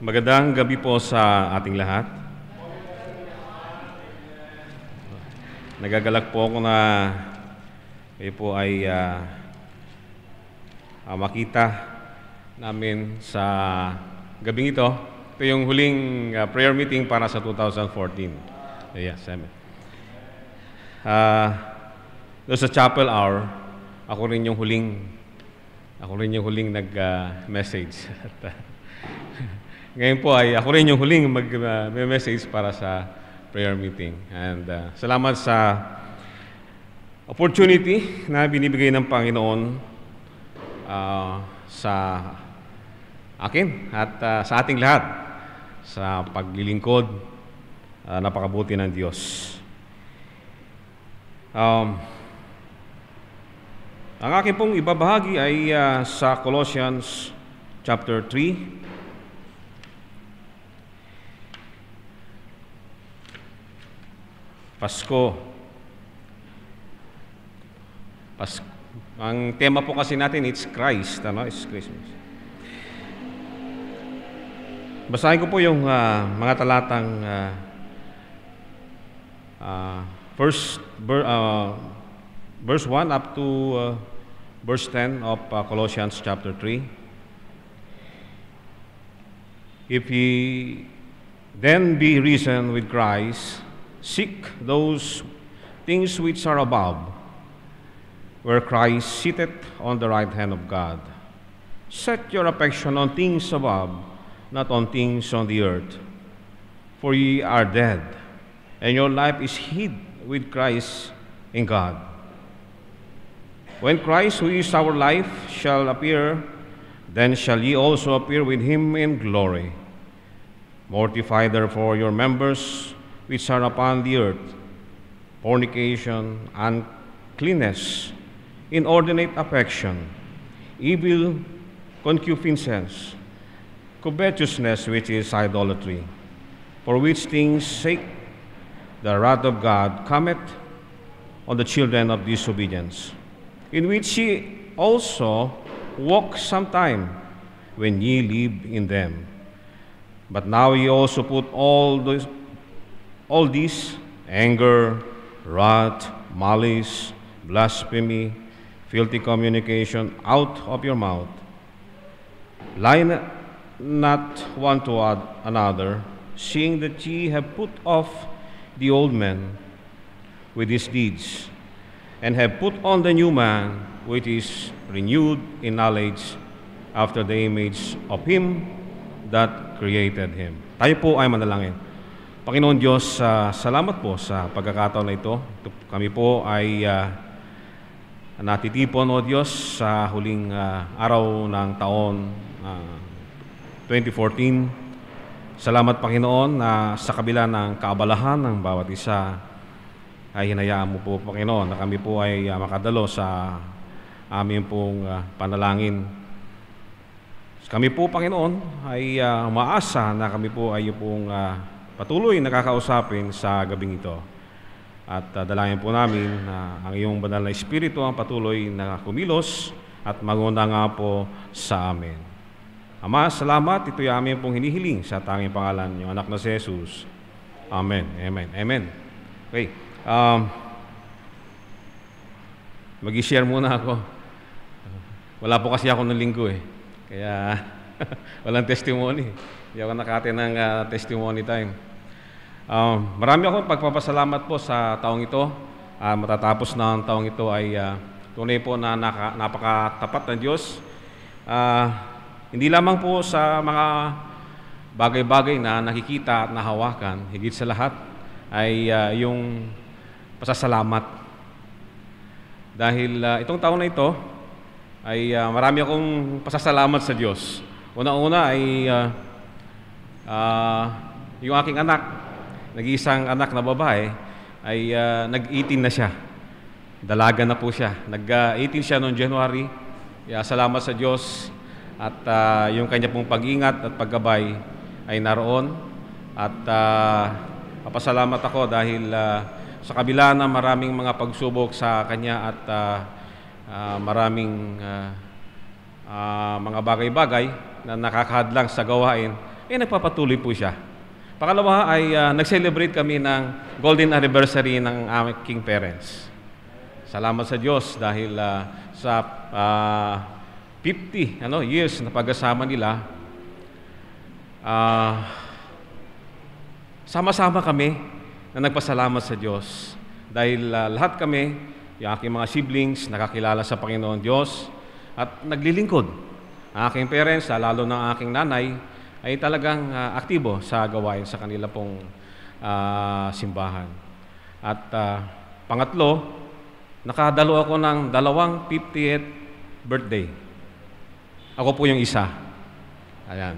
Magandang gabi po sa ating lahat. Nagagalak po ako na kayo po ay makita namin sa gabing ito. Ito yung huling prayer meeting para sa 2014. Yes, amen. Doon sa chapel hour, ako rin yung huling nag-message. Ngayon po ay ako rin yung huling mag-message para sa prayer meeting. And salamat sa opportunity na binibigay ng Panginoon sa akin at sa ating lahat sa paglilingkod. Napakabuti ng Diyos. Ang akin pong ibabahagi ay sa Colossians chapter 3. Pasko. Ang tema po kasi natin, it's Christ. It's Christmas. Basahin ko po yung mga talatang verse 1 up to verse 10 of Colossians chapter 3. If ye then be risen with Christ, seek those things which are above, where Christ sitteth on the right hand of God. Set your affection on things above, not on things on the earth. For ye are dead, and your life is hid with Christ in God. When Christ, who is our life, shall appear, then shall ye also appear with him in glory. Mortify therefore your members which are upon the earth, fornication, uncleanness, inordinate affection, evil concupiscence, covetousness, which is idolatry, for which things sake the wrath of God cometh on the children of disobedience, in which ye also walked sometime when ye lived in them. But now ye also put all these, anger, wrath, malice, blasphemy, filthy communication out of your mouth. Lie not one to another, seeing that ye have put off the old man with his deeds, and have put on the new man, which is renewed in knowledge after the image of him that created him. Tayo po ay manalangin. Panginoon Diyos, salamat po sa pagkakataon na ito. Kami po ay natitipon, O Diyos, sa huling araw ng taon 2014. Salamat, Panginoon, na sa kabila ng kaabalahan ng bawat isa, ay hinayaan mo po, Panginoon, na kami po ay makadalo sa aming pong panalangin. Kami po, Panginoon, ay umaasa na kami po ay pong patuloy nakakausapin sa gabing ito. At dalangin po namin na ang iyong banal na Espiritu ang patuloy na kumilos at maguna nga po sa amin. Ama, salamat. Ito'y amin pong hinihiling sa tanging pangalan ng anak na si Jesus. Amen. Amen. Amen. Okay. Mag-i-share muna ako. Wala po kasi ako ng linggo eh. Kaya walang testimony. Hindi ako nakate ng testimony time. Marami akong pagpapasalamat po sa taong ito. Matatapos na ang taong ito ay tunay po na napakatapat ng Diyos. Hindi lamang po sa mga bagay-bagay na nakikita at nahawakan, higit sa lahat ay yung pasasalamat. Dahil itong taon na ito ay marami akong pasasalamat sa Diyos. Una-una ay yung aking anak, nag-iisang anak na babae, ay nag-18 na siya. Dalaga na po siya. Nag-18 siya noong January. Salamat sa Diyos at yung kanya pong pag-ingat at paggabay ay naroon. At papasalamat ako dahil sa kabila ng maraming mga pagsubok sa kanya at maraming mga bagay-bagay na nakakahadlang sa gawain, nagpapatuloy po siya. Pangalawa ay nag-celebrate kami ng golden anniversary ng aking parents. Salamat sa Diyos dahil sa 50 years na pag-asama nila, sama-sama kami na nagpasalamat sa Diyos. Dahil lahat kami, yung aking mga siblings, nakakilala sa Panginoon Diyos at naglilingkod. Ang aking parents, lalo ng aking nanay, ay talagang aktibo sa gawain sa kanila pong simbahan. At pangatlo, nakadalo ako ng 2 50th birthday. Ako po yung isa. Ayan.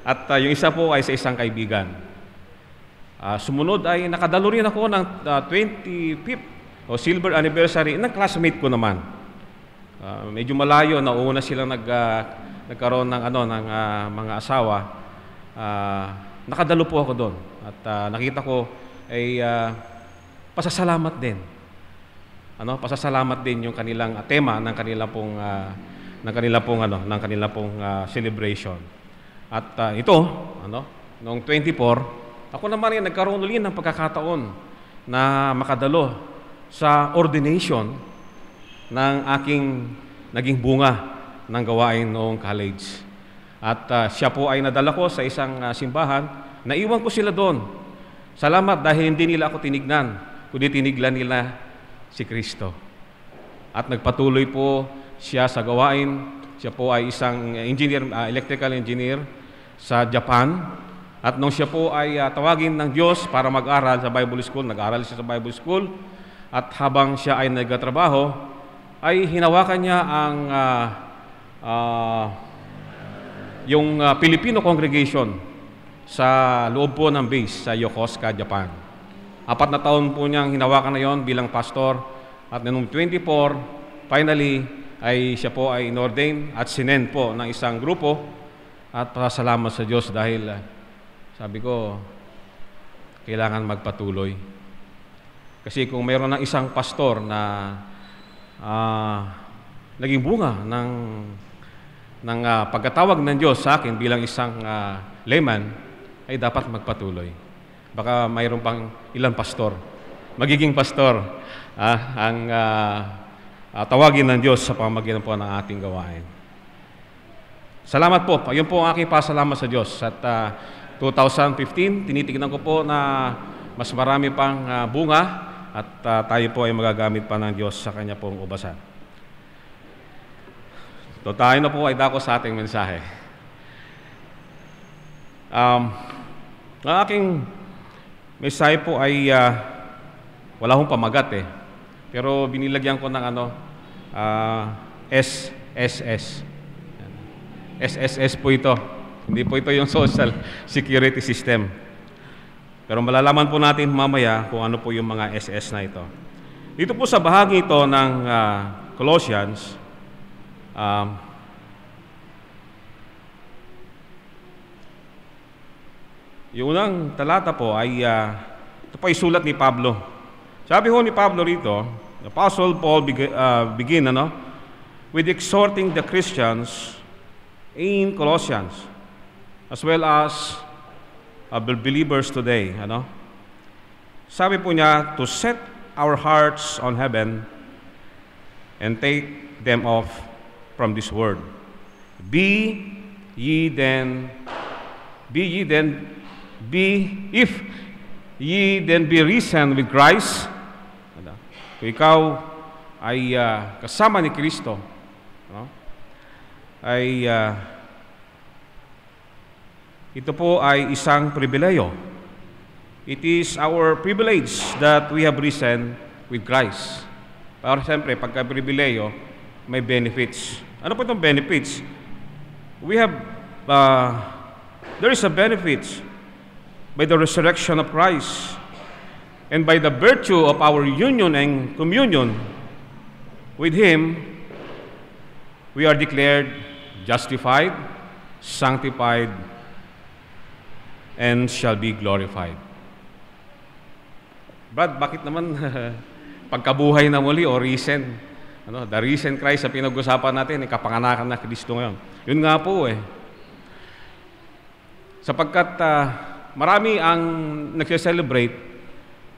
At yung isa po ay sa isang kaibigan. Sumunod ay nakadalo rin ako ng 25th o silver anniversary ng classmate ko naman. Medyo malayo, nauna silang nagkaroon ng mga asawa. Nakadalo po ako doon at nakita ko ay pasasalamat din. Pasasalamat din yung kanilang tema ng kanilang pong celebration. At ito, noong 24, ako naman ay nagkaroon ulit ng pagkakataon na makadalo sa ordination ng aking naging bunga ng gawain noong college. At siya po ay nadala ko sa isang simbahan. Naiwan ko sila doon. Salamat dahil hindi nila ako tinignan, kundi tiniglan nila si Kristo. At nagpatuloy po siya sa gawain. Siya po ay isang engineer, electrical engineer sa Japan. At nung siya po ay tawagin ng Diyos para mag-aral sa Bible School, nag-aral siya sa Bible School. At habang siya ay nagtatrabaho, ay hinawakan niya ang yung Filipino congregation sa loob po ng base sa Yokosuka, Japan. 4 na taon po niyang hinawakan na yon bilang pastor. At noong 24, finally, ay siya po ay inordain at sinend po ng isang grupo. At pasalamat sa Diyos dahil sabi ko, kailangan magpatuloy. Kasi kung mayroon ng isang pastor na naging bunga ng pagkatawag ng Diyos sa akin bilang isang layman, ay dapat magpatuloy. Baka mayroon pang ilang pastor, magiging pastor ang tawagin ng Diyos sa pamamagitan po ng ating gawain. Salamat po. Yun po ang aking pasalamat sa Diyos. At 2015, tinitignan ko po na mas marami pang bunga at tayo po ay magagamit pa ng Diyos sa Kanya pong ubasan. Tayo na po ay dako sa ating mensahe. Ang aking mensahe po ay wala hong pamagat pero binilagyan ko ng SSS. SSS po ito. Hindi po ito yung social security system. Pero malalaman po natin mamaya kung ano po yung mga SS na ito. Dito po sa bahagi ito ng Colossians, yung unang talata po ay ito po ay sulat ni Pablo. Sabi ho ni Pablo rito, the Apostle Paul begin with exhorting the Christians in Colossians as well as believers today. Sabi po niya, to set our hearts on heaven and take them off from this world. If ye then be risen with Christ, kung ikaw ay kasama ni Kristo, ay ito po ay isang pribileyo. It is our privilege that we have risen with Christ. Para siyempre, pagka-pribileyo, may benefits. Ano po itong benefits? There is a benefits by the resurrection of Christ and by the virtue of our union and communion with Him, we are declared justified, sanctified, and shall be glorified. Brad, bakit naman pagkabuhay na muli o risen? The risen Christ sa pinag-usapan natin, kapanganakan na Kristo ngayon. Yun nga po Sapagkat marami ang nagse-celebrate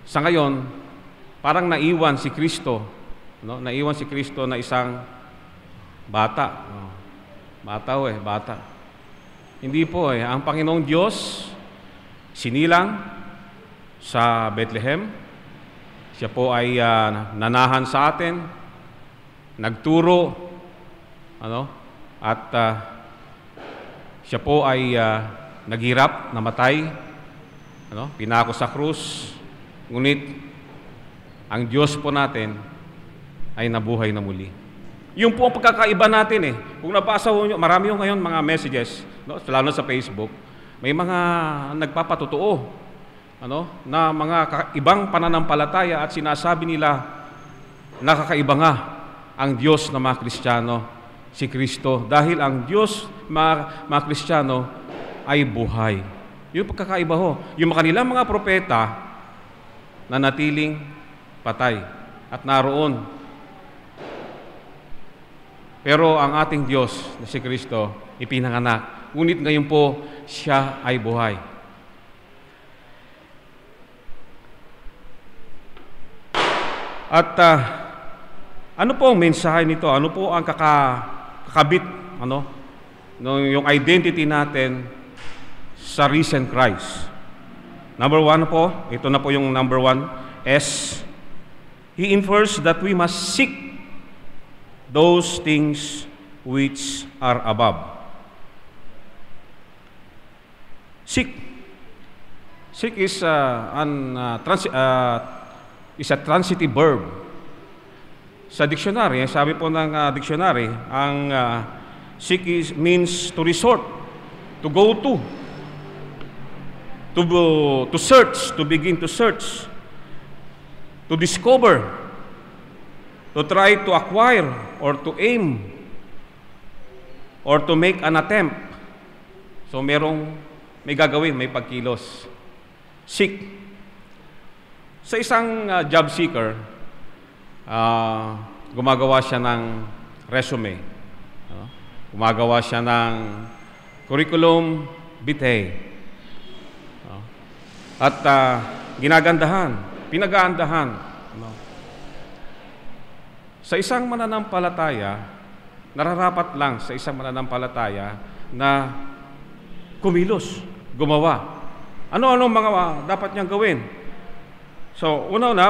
sa ngayon, parang naiwan si Kristo, no? Naiwan si Kristo na isang bata. Bata. Hindi po ang Panginoong Diyos sinilang sa Bethlehem. Siya po ay nanahan sa atin, nagturo, at siya po ay naghirap, namatay, pinako sa krus. Ngunit ang Diyos po natin ay nabuhay na muli. Yung po ang pagkakaiba natin Kung nabasa ho nyo, marami yung ngayon mga messages, lalo sa Facebook, may mga nagpapatotoo, na mga ibang pananampalataya at sinasabi nila nakakaiba nga ang Diyos na mga Kristiyano, si Kristo, dahil ang Diyos mga Kristiyano ay buhay. Yung pagkakaiba ho. Yung kanilang mga propeta na natiling patay at naroon. Pero ang ating Diyos na si Kristo ipinanganak. Ngunit ngayon po siya ay buhay. At ano po ang mensahe nito? Ano po ang kakabit? Yung identity natin sa risen Christ. Number 1 po, ito na po yung number 1, S. He infers that we must seek those things which are above. Seek. Seek is a transitive verb. Sa dictionary, sabi po ng dictionary, ang seek means to resort, to go to search, to begin to search, to discover, to try to acquire, or to aim, or to make an attempt. So may gagawin, may pagkilos. Seek. Sa isang job seeker, gumagawa siya ng resume. Gumagawa siya ng curriculum vitae. At ginagandahan, pinagaandahan. Sa isang mananampalataya, nararapat lang sa isang mananampalataya na kumilos, gumawa. Ano-ano mga dapat niyang gawin? So, una-una,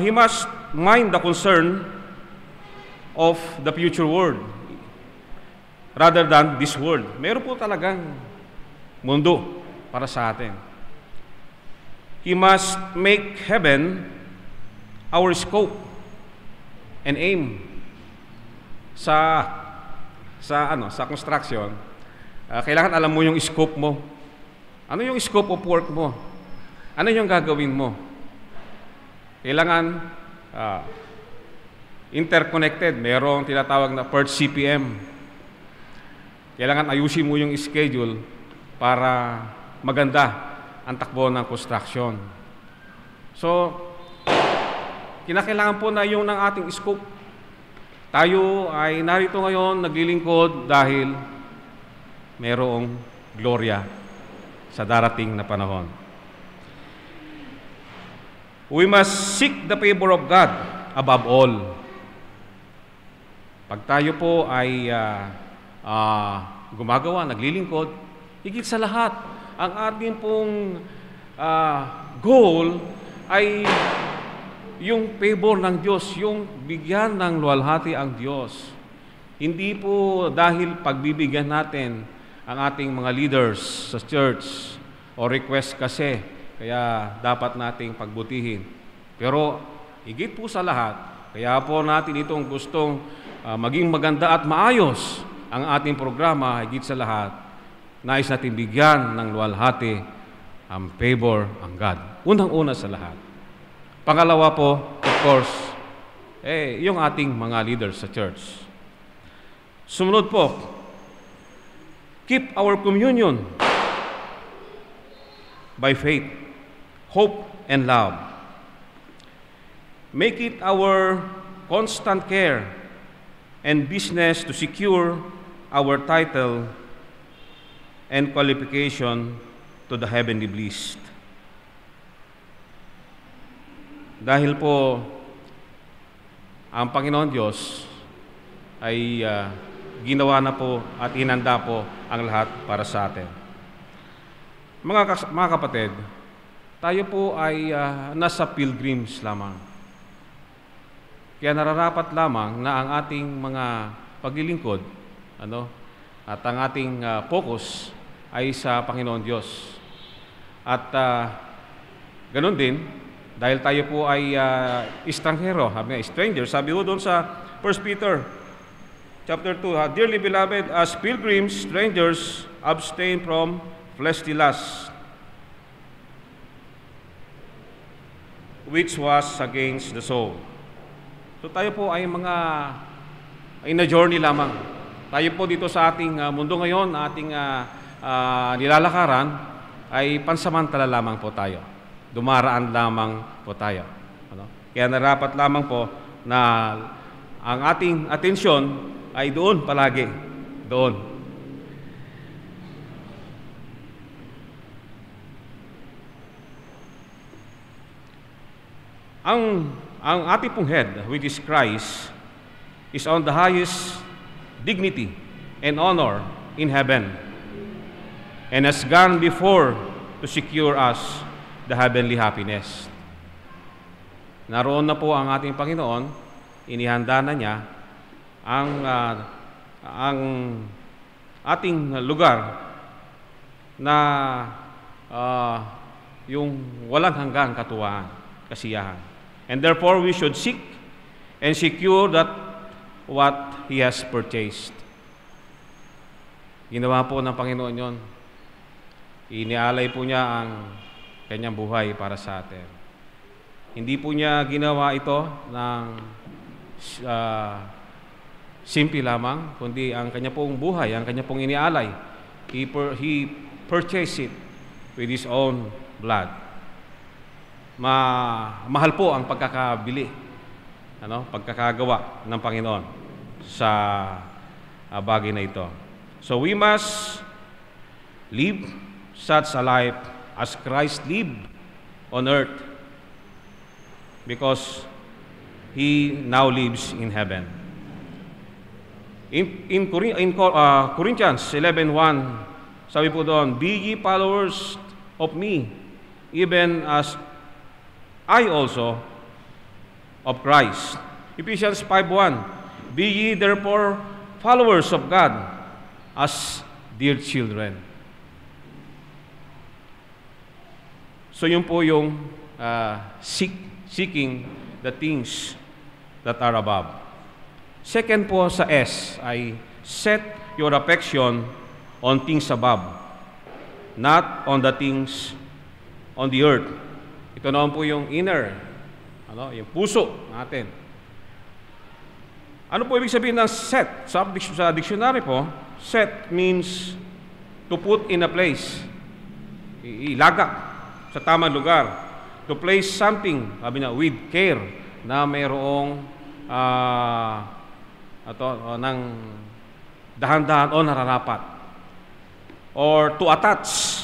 he must mind the concern of the future world rather than this world. Meron po talagang mundo para sa atin. He must make heaven our scope and aim. Sa construction, kailangan alam mo yung scope mo. Ano yung scope of work mo? Ano yung gagawin mo? Kailangan interconnected. Merong tinatawag na per CPM. Kailangan ayusin mo yung schedule para maganda ang takbo ng construction. So, kinakailangan po na yung ng ating scope. Tayo ay narito ngayon, naglilingkod dahil mayroong gloria sa darating na panahon. We must seek the favor of God above all. Pag tayo po ay gumagawa, naglilingkod, higit sa lahat, ang ating pong goal ay yung favor ng Diyos, yung bigyan ng luwalhati ang Diyos. Hindi po dahil pagbibigyan natin ang ating mga leaders sa church o request kasi, kaya dapat nating pagbutihin. Pero higit po sa lahat, kaya po natin itong gustong maging maganda at maayos ang ating programa, higit sa lahat, nais natin bigyan ng luwalhati ang favor ang God. Unang-una sa lahat. Pangalawa po, of course, yung ating mga leaders sa church. Sumunod po, keep our communion by faith, hope, and love. Make it our constant care and business to secure our title and qualification to the heavenly bliss. Dahil po ang Panginoon Diyos ay ginawa na po at inanda po ang lahat para sa atin. Mga kapatid, tayo po ay nasa pilgrims lamang. Kaya nararapat lamang na ang ating mga paglilingkod at ang ating focus ay sa Panginoon Diyos. At ganun din, dahil tayo po ay estranghero, stranger, sabi po doon sa 1 Peter chapter 2, Dearly beloved, as pilgrims, strangers, abstain from fleshly lusts, which was against the soul. So tayo po ay na journey lamang. Tayo po dito sa ating mundo ngayon, ating nilalakaran, ay pansamantala lamang po tayo. Dumaraan lamang po tayo. Kaya narapat lamang po na ang ating atensyon ay doon palagi. Doon. Ang ating pong head, which is Christ, is on the highest dignity and honor in heaven, and has gone before to secure us the heavenly happiness. Naroon na po ang ating Panginoon, inihanda na niya ang ating lugar na yung walang hanggang katuwaan, kasiyahan. And therefore, we should seek and secure that what He has purchased. Ginawa po ng Panginoon yon. Inialay po niya ang kanyang buhay para sa atin. Hindi po niya ginawa ito ng simple lamang, kundi ang kanya pong buhay, ang kanya pong inialay. He purchased it with His own blood. Mahal po ang pagkakabili, pagkakagawa ng Panginoon sa bagay na ito. So we must live such a life as Christ lived on earth, because He now lives in heaven. In Corinthians 11:1, sabi po doon, Be ye followers of me, even as I also of Christ. Ephesians 5:1, Be ye therefore followers of God as dear children. So yun po yung seeking the things that are above. Second po sa S ay set your affection on things above, not on the things on the earth. Ito naman po yung inner, yung puso natin. Ano po ibig sabihin ng set? Sa dictionary po, set means to put in a place. Ilagak sa tamang lugar. To place something, sabi niya, with care, na mayroong ng dahan-dahan o nararapat. Or to attach,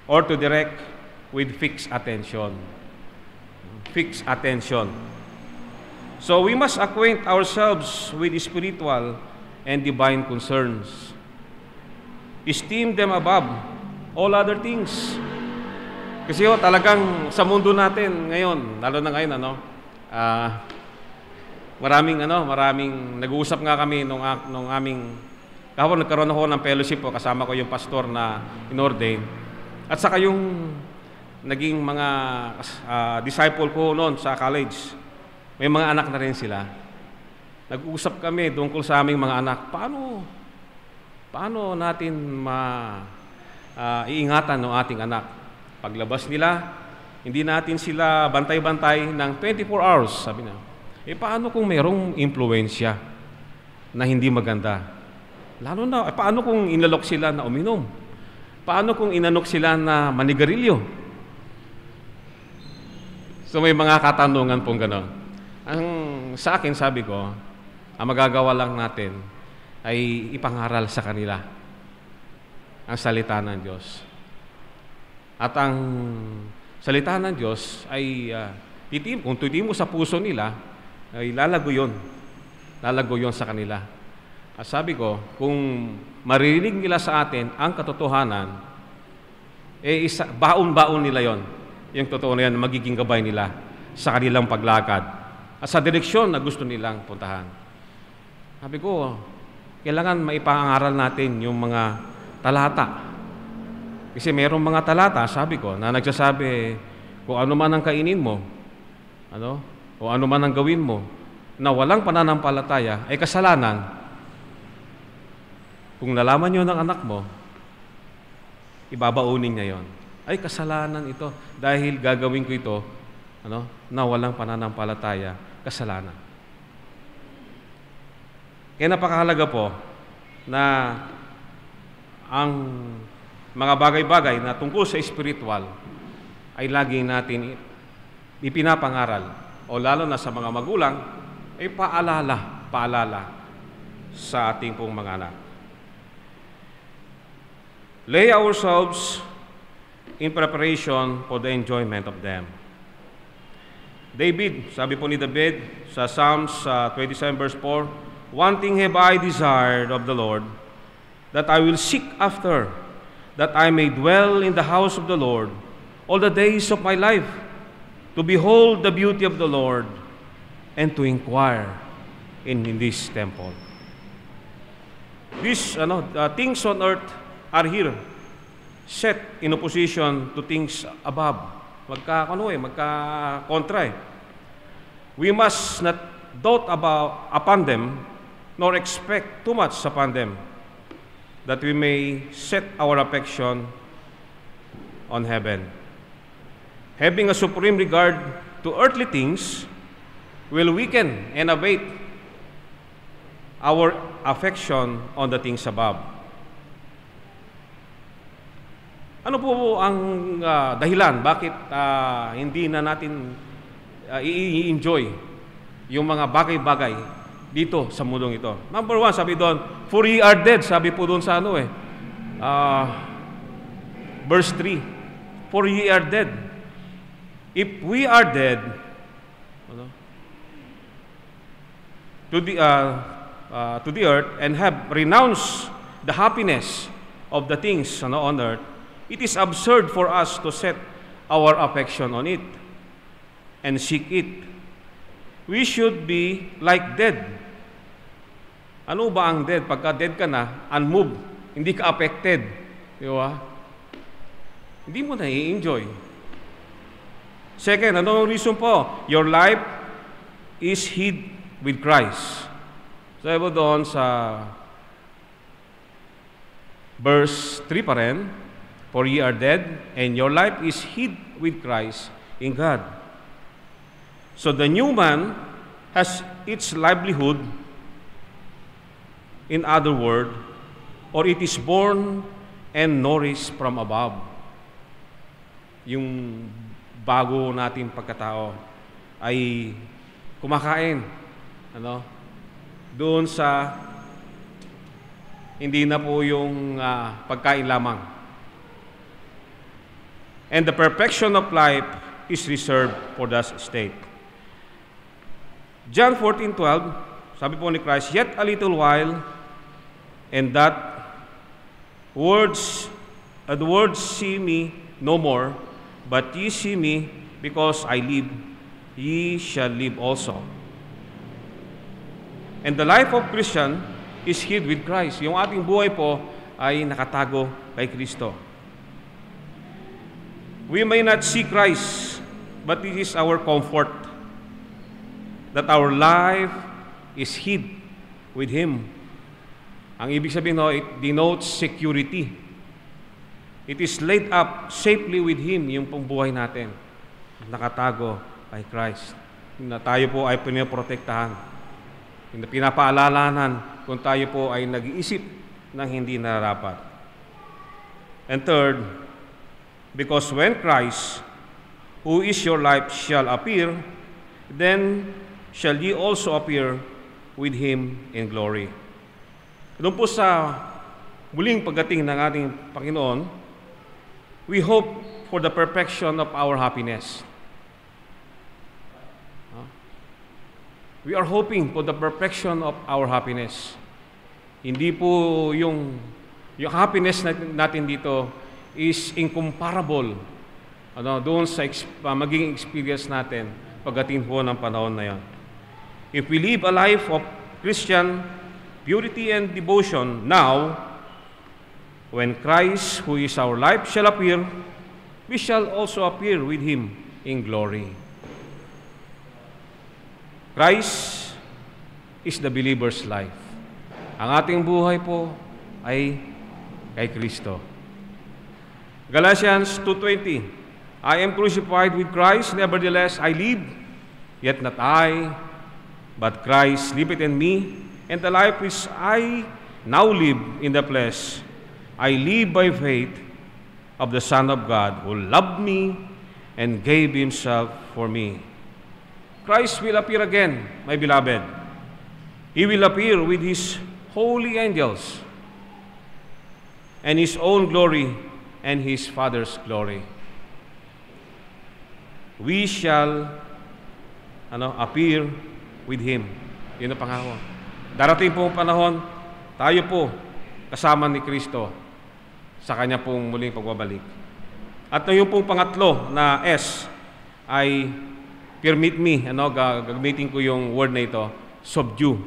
or to direct with fixed attention. Fixed attention. So we must acquaint ourselves with spiritual and divine concerns. Esteem them above all other things. Kasi talagang sa mundo natin ngayon, lalo na ngayon, maraming nag-uusap nga kami nung aming kahapon nagkaroon ako ng fellowship po, kasama ko yung pastor na inordain. At saka yung naging mga disciple ko noon sa college. May mga anak na rin sila. Nag-uusap kami tungkol sa aming mga anak. Paano natin iingatan ng ating anak? Paglabas nila, hindi natin sila bantay-bantay ng 24 hours, sabi na. Paano kung mayroong impluwensya na hindi maganda? Lalo na, paano kung inalok sila na uminom? Paano kung inanok sila na manigarilyo? So may mga katanungan pong gano'n. Sa akin, sabi ko, ang magagawa lang natin ay ipangaral sa kanila ang salita ng Diyos. At ang salita ng Diyos ay kung titim mo sa puso nila, ay lalago yun. Lalago yun sa kanila. At sabi ko, kung maririnig nila sa atin ang katotohanan, baon-baon nila yon. Yung totoo na yan, magiging gabay nila sa kanilang paglakad at sa direksyon na gusto nilang puntahan. Sabi ko, kailangan maipangaral natin yung mga talata. Kasi mayroong mga talata, sabi ko, na nagsasabi, kung ano man ang kainin mo, o ano man ang gawin mo, na walang pananampalataya, ay kasalanan. Kung nalaman nyo ng anak mo, ibabaunin niya yon. Ay, kasalanan ito. Dahil gagawin ko ito, na walang pananampalataya, kasalanan. Kaya napakahalaga po na ang mga bagay-bagay na tungkol sa spiritual ay lagi natin ipinapangaral o lalo na sa mga magulang ay paalala sa ating pong mga anak. Lay ourselves in preparation for the enjoyment of them. David, sabi po ni David sa Psalms 27 verse 4, "One thing have I desired of the Lord, that I will seek after, that I may dwell in the house of the Lord all the days of my life, to behold the beauty of the Lord, and to inquire in this temple." These things on earth are here, set in opposition to things above. Magka-kontra. We must not doubt upon them, nor expect too much upon them, that we may set our affection on heaven. Having a supreme regard to earthly things will weaken and abate our affection on the things above. Ano po ang dahilan bakit hindi na natin i-enjoy yung mga bagay-bagay dito sa mundong ito? Number one, sabi doon, "For ye are dead." Sabi po doon sa verse 3. "For ye are dead." If we are dead to the earth and have renounced the happiness of the things on earth, it is absurd for us to set our affection on it and seek it. We should be like dead. Ano ba ang dead? Pagka dead ka na, unmoved, hindi ka affected. Di ba? Hindi mo na i-enjoy. Second, ano ang reason po? Your life is hid with Christ. Sabi po doon sa verse 3 pa rin, "For ye are dead, and your life is hid with Christ in God." So the new man has its livelihood, in other words, or it is born and nourished from above. Yung bago nating pagkatao ay kumakain, doon sa hindi na po yung pagkain lamang. And the perfection of life is reserved for that state. John 14:12, sabi po ni Christ, "Yet a little while, and the words see me no more, but ye see me, because I live, ye shall live also." And the life of Christian is hid with Christ. Yung ating buhay po ay nakatago kay Kristo. We may not see Christ, but it is our comfort that our life is hid with Him. Ang ibig sabihin, it denotes security. It is laid up safely with Him, yung pong buhay natin. Nakatago kay Christ. Na tayo po ay pinaprotektahan. Pinapaalalanan kung tayo po ay nag-iisip ng hindi nararapat. And third, because when Christ, who is your life, shall appear, then shall ye also appear with Him in glory. Doon po sa muling pagdating ng ating Panginoon, we hope for the perfection of our happiness. We are hoping for the perfection of our happiness. Hindi po yung happiness natin dito is incomparable doon sa magiging experience natin pagdating po ng panahon na yan. If we live a life of Christian purity and devotion now, when Christ, who is our life, shall appear, we shall also appear with Him in glory. Christ is the believer's life. Ang ating buhay po ay kay Kristo. Galatians 2:20, I am crucified with Christ, nevertheless I live, yet not I, but Christ liveth in me, and the life which I now live in the flesh, I live by faith of the Son of God, who loved me and gave Himself for me. Christ will appear again, my beloved. He will appear with His holy angels and His own glory and His Father's glory. We shall appear with Him. Yun ang pangako. Darating po ang panahon, tayo po kasama ni Kristo sa Kanya pong muling pagbabalik. At yung pong pangatlo na S ay permit me, gagamitin ko yung word na ito, subdue.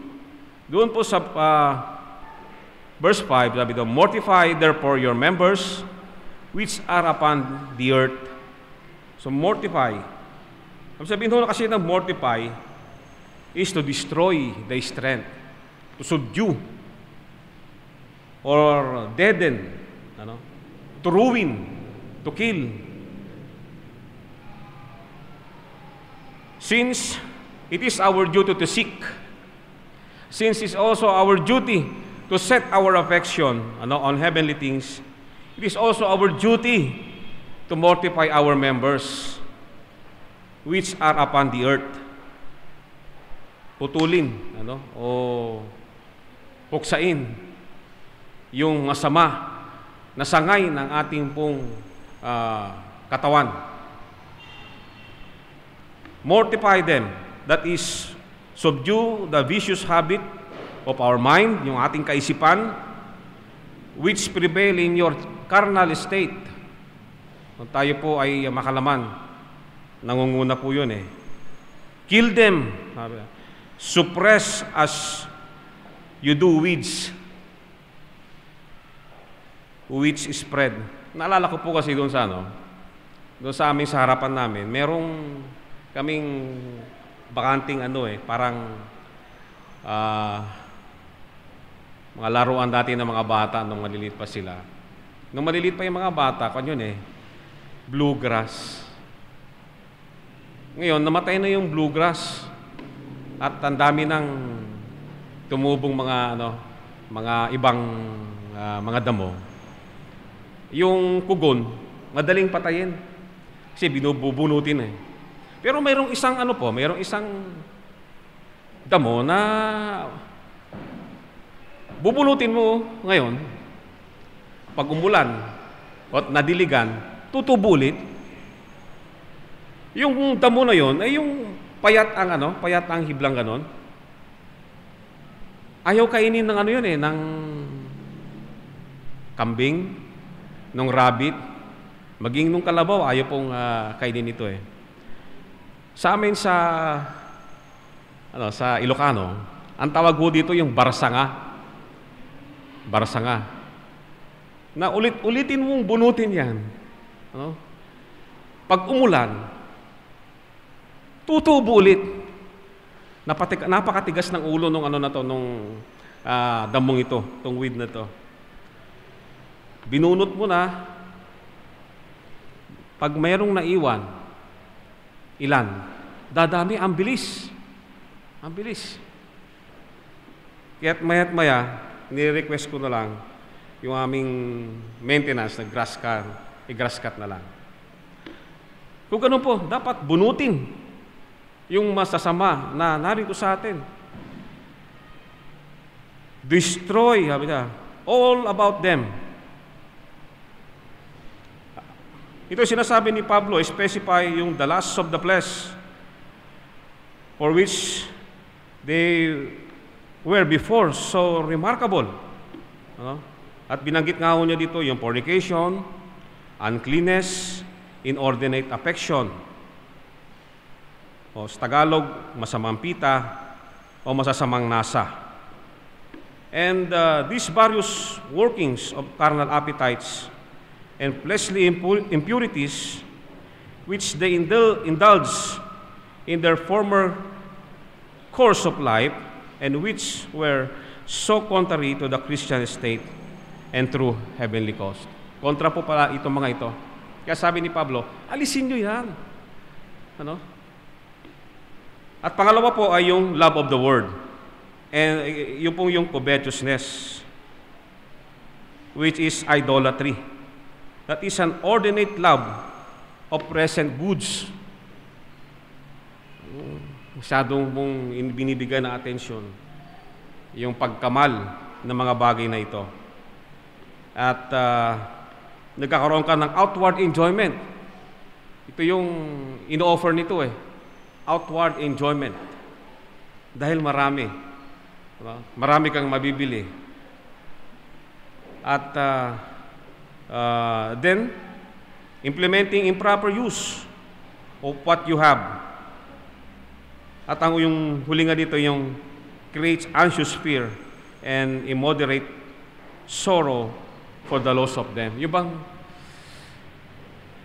Doon po sa verse 5, sabi ito, mortify therefore your members which are upon the earth. So mortify. Sabihin ko kasi ng mortify is to destroy the strength, to subdue, or deaden, to ruin, to kill. Since it is our duty to seek, since it's also our duty to set our affection on heavenly things, it is also our duty to mortify our members which are upon the earth. Putulin, o puksain yung masama na sangay ng ating pong katawan. Mortify them, that is, subdue the vicious habit of our mind, yung ating kaisipan, which prevail in your carnal state. Kung tayo po ay makalaman, nangunguna po yun Kill them, suppress as you do weeds, which spread. Naalala ko po kasi doon sa doon sa aming sa harapan namin, merong kaming bakanting parang mga laruan dati ng mga bata nung maliliit pa sila. Nung maliliit pa yung mga bata, bluegrass. Ngayon, namatay na yung bluegrass. At ang dami ng tumubong mga ibang mga damo. Yung kugon, madaling patayin. Kasi binubunutin Pero mayroong isang mayroong isang damo na bubunutin mo ngayon, pag umulan at nadiligan, tutubulit. Yung damo na yon ay yung payat ang hiblang ganon. Ayaw kainin ng ng kambing, ng rabbit, maging nung kalabaw, ayaw pong kainin ito Sa amin sa Ilocano, ang tawag ho dito yung barsanga. Barsanga. Na ulitin mong bunutin yan. Pag umulan, tutubo ulit. Napakatigas ng ulo nung damong ito, tong weed na to. Binunot mo na, pag mayroong naiwan, ilan? Dadami, ang bilis. Ang bilis. Kaya't maya't maya, nire-request ko na lang yung aming maintenance na grass cut na lang. Kung ganun po, dapat bunutin yung masasama na narito sa atin. Destroy, all about them. Ito sinasabi ni Pablo, specify yung the lusts of the flesh, for which they were before so remarkable. Ano? At binanggit nga ho niya dito yung fornication, uncleanness, inordinate affection. O sa Tagalog, masamang pita o masasamang nasa. And these various workings of carnal appetites and fleshly impurities, which they indulge in their former course of life, and which were so contrary to the Christian state and true heavenly cause. Kontra po pala itong mga ito. Kaya sabi ni Pablo, alisin nyo yan. Ano? At pangalawa po ay yung love of the word. And yung pong yung covetousness, which is idolatry. That is an ordinate love of present goods. Masyadong mong binibigyan ng atensyon yung pagkamal ng mga bagay na ito. At nagkakaroon ka ng outward enjoyment. Ito yung ino-offer nito outward enjoyment. Dahil marami. Marami kang mabibili. At then, implementing improper use of what you have. At ang yung huli nga dito yung creates anxious fear and immoderate sorrow for the loss of them. Yung bang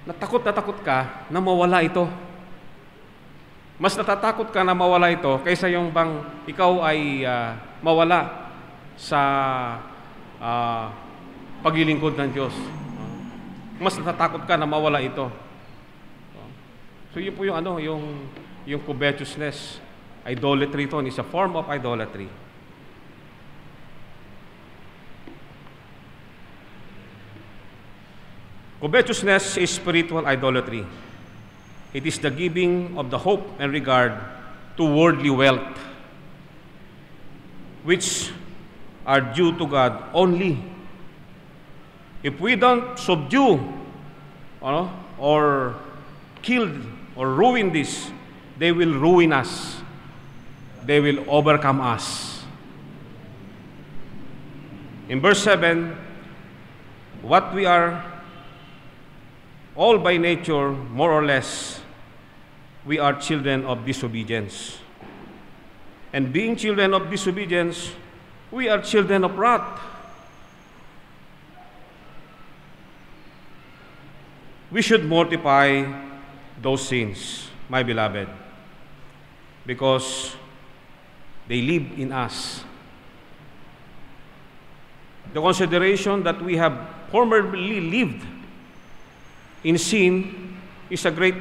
natakot ka na mawala ito. Mas natatakot ka na mawala ito kaysa yung bang ikaw ay mawala sa paglilingkod ng Diyos. Mas natatakot ka na mawala ito. So yun po yung yung covetousness. Idolatry ito is a form of idolatry. Covetousness is spiritual idolatry. It is the giving of the hope and regard to worldly wealth, which are due to God only. If we don't subdue or kill or ruin this, they will ruin us. They will overcome us. In verse 7, what we are all by nature, more or less, we are children of disobedience. And being children of disobedience, we are children of wrath. We should mortify those sins, my beloved, because they live in us. The consideration that we have formerly lived in sin is a great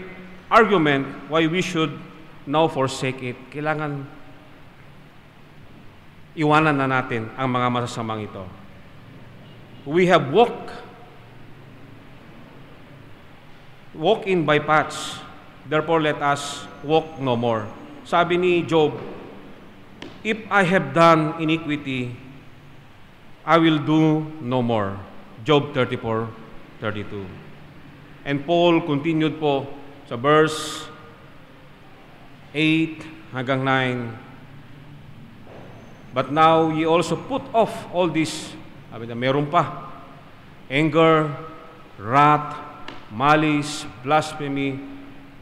argument why we should now forsake it. Kailangan iwanan na natin ang mga masasamang ito. We have walked in by paths, therefore let us walk no more. Sabi ni Job, if I have done iniquity, I will do no more. Job 34:32. And Paul continued po sa verse 8 hanggang 9. But now ye also put off all this. Sabi na, meron pa. Anger, wrath, malice, blasphemy,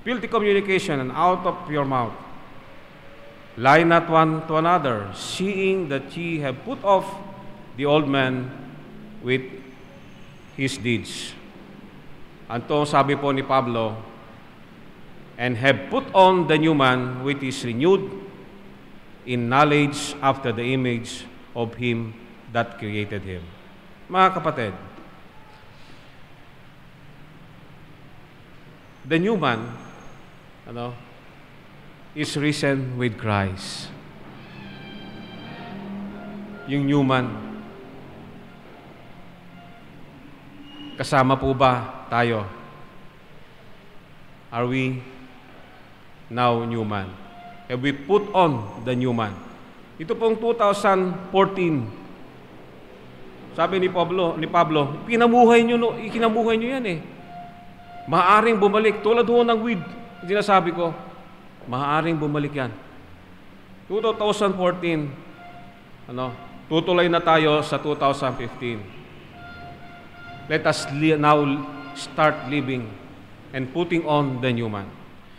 filthy communication, and out of your mouth. Lie not one to another, seeing that ye have put off the old man with his deeds. Anto sabi po ni Pablo, and have put on the new man which is renewed in knowledge after the image of him that created him. Mga kapatid, the new man is risen with Christ. Yung new man, kasama po ba tayo? Are we now new man? Have we put on the new man? Ito pong 2014. Sabi ni Pablo, ikinabuhay nyo yan Maaaring bumalik, tulad ho ng weed, sinasabi ko, maaaring bumalik yan. 2014, tutuloy na tayo sa 2015. Let us now start living and putting on the new man,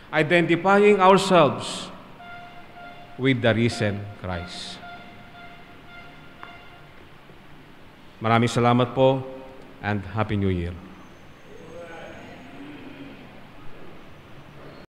identifying ourselves with the risen Christ. Maraming salamat po and Happy New Year.